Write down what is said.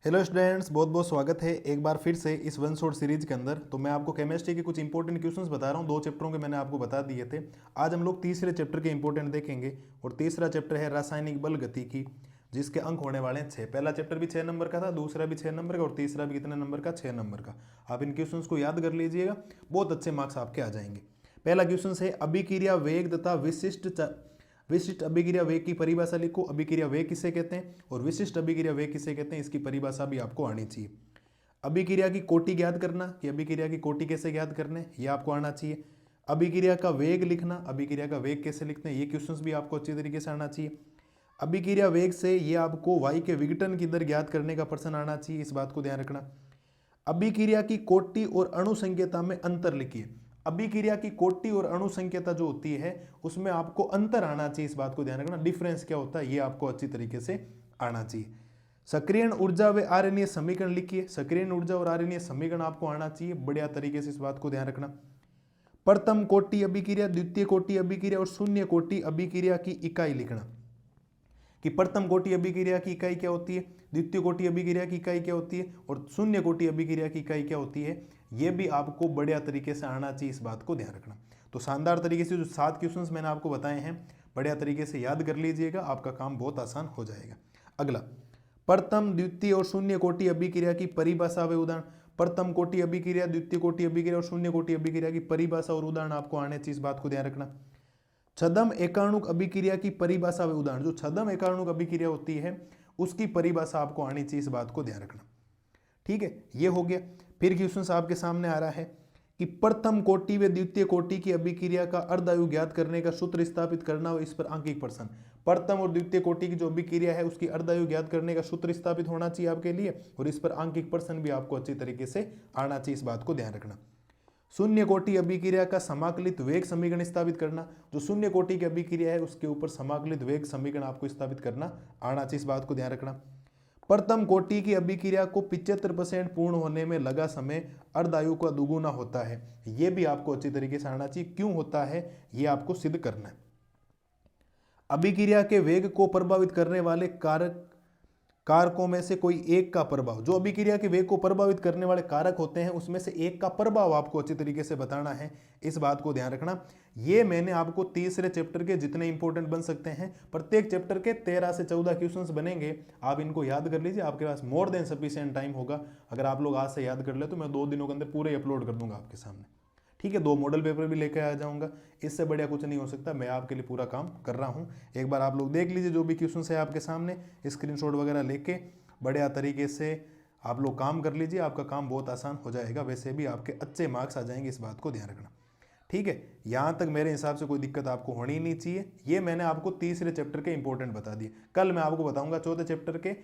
Hello students, बहुत बहुत स्वागत है एक बार फिर से इस वन शॉट सीरीज के अंदर। तो मैं आपको केमिस्ट्री के कुछ इंपॉर्टेंट क्वेश्चंस बता रहा हूँ। दो चैप्टरों के मैंने आपको बता दिए थे। आज हम लोग तीसरे चैप्टर के इंपॉर्टेंट देखेंगे और तीसरा चैप्टर है रासायनिक बल गतिकी, जिसके अंक होने वाले हैं 6। पहला चैप्टर भी 6 नंबर का था, दूसरा भी 6 नंबर का और तीसरा भी कितने नंबर का, 6 नंबर का। आप इन क्वेश्चन को याद कर लीजिएगा, बहुत अच्छे मार्क्स आपके आ जाएंगे। पहला क्वेश्चन है अभिक्रिया वेग तथा विशिष्ट अभिक्रिया वेग की परिभाषा लिखो। अभिक्रिया वेग किसे कहते हैं और विशिष्ट अभिक्रिया वेग किसे कहते हैं, इसकी परिभाषा भी आपको आनी चाहिए। अभिक्रिया की कोटि ज्ञात करना कि अभिक्रिया की कोटि कैसे ज्ञात करने, ये आपको आना चाहिए। अभिक्रिया का वेग लिखना, अभिक्रिया का वेग कैसे लिखते हैं, ये क्वेश्चंस भी आपको अच्छी तरीके से आना चाहिए। अभिक्रिया वेग से ये आपको वायु के विघटन की दर ज्ञात करने का प्रश्न आना चाहिए, इस बात को ध्यान रखना। अभिक्रिया की कोटि और अणु संकेता में अंतर लिखिए। अभिक्रिया की कोटि और अणु संकेता जो होती है उसमें आपको अंतर आना चाहिए, इस बात को ध्यान रखना। डिफरेंस क्या होता है ये आपको अच्छी तरीके से आना चाहिए। सक्रियण ऊर्जा व आरण्य समीकरण लिखिए। सक्रियण ऊर्जा और आरण्य समीकरण आपको आना चाहिए बढ़िया तरीके से, इस बात को ध्यान रखना। प्रथम कोटि अभिक्रिया, द्वितीय कोटि अभिक्रिया और शून्य कोटि अभिक्रिया की इकाई लिखना कि प्रथम कोटि अभिक्रिया की इकाई क्या होती है, द्वितीय कोटि अभिक्रिया की इकाई क्या होती है और शून्य कोटि अभिक्रिया की इकाई क्या होती है, ये भी आपको बढ़िया तरीके से आना चाहिए, इस बात को ध्यान रखना। तो शानदार तरीके से जो 7 क्वेश्चंस मैंने आपको बताए हैं बढ़िया तरीके से याद कर लीजिएगा, आपका काम बहुत आसान हो जाएगा। अगला, प्रथम द्वितीय और शून्य कोटि अभिक्रिया की परिभाषा व उदाहरण। प्रथम कोटि अभिक्रिया, द्वितीय कोटि अभिक्रिया और शून्य कोटि अभिक्रिया की परिभाषा और उदाहरण आपको आने चाहिए, इस बात को ध्यान रखना। छद्म एकाणुक अभिक्रिया की परिभाषा व उदाहरण, जो छद्म एकाणुक अभिक्रिया होती है उसकी परिभाषा आपको आनी चाहिए, इस बात को ध्यान रखना। ठीक है, ये हो गया। फिर क्वेश्चन आपके सामने आ रहा है कि प्रथम कोटि व द्वितीय कोटि की अभिक्रिया का अर्धायु ज्ञात करने का सूत्र स्थापित करना और इस पर अंकित प्रश्न। प्रथम और द्वितीय कोटि की जो अभिक्रिया है उसकी अर्धायु ज्ञात करने का सूत्र स्थापित होना चाहिए आपके लिए और इस पर अंकित प्रश्न भी आपको अच्छी तरीके से आना चाहिए, इस बात को ध्यान रखना। शून्य कोटि अभिक्रिया का समाकलित वेग समीकरण स्थापित करना, जो शून्य कोटि की अभिक्रिया है उसके ऊपर समाकलित वेग समीकरण आपको स्थापित करना आना चाहिए, इस बात को ध्यान रखना। प्रथम कोटि की अभिक्रिया को 75% पूर्ण होने में लगा समय अर्धायु का दुगुना होता है, यह भी आपको अच्छी तरीके से आना चाहिए। क्यों होता है यह आपको सिद्ध करना है। अभिक्रिया के वेग को प्रभावित करने वाले कारकों में से कोई एक का प्रभाव, जो अभिक्रिया के वेग को प्रभावित करने वाले कारक होते हैं उसमें से एक का प्रभाव आपको अच्छी तरीके से बताना है, इस बात को ध्यान रखना। ये मैंने आपको तीसरे चैप्टर के जितने इंपॉर्टेंट बन सकते हैं, प्रत्येक चैप्टर के 13 से 14 क्वेश्चंस बनेंगे, आप इनको याद कर लीजिए, आपके पास मोर देन सफिशिएंट टाइम होगा। अगर आप लोग आज से याद कर ले तो मैं 2 दिनों के अंदर पूरे अपलोड कर दूंगा आपके सामने। ठीक है, 2 मॉडल पेपर भी लेकर आ जाऊंगा, इससे बढ़िया कुछ नहीं हो सकता। मैं आपके लिए पूरा काम कर रहा हूं। एक बार आप लोग देख लीजिए जो भी क्वेश्चन है आपके सामने, स्क्रीनशॉट वगैरह लेके बढ़िया तरीके से आप लोग काम कर लीजिए, आपका काम बहुत आसान हो जाएगा। वैसे भी आपके अच्छे मार्क्स आ जाएंगे, इस बात को ध्यान रखना। ठीक है, यहाँ तक मेरे हिसाब से कोई दिक्कत आपको होनी नहीं चाहिए। ये मैंने आपको तीसरे चैप्टर के इंपॉर्टेंट बता दिए। कल मैं आपको बताऊंगा चौथे चैप्टर के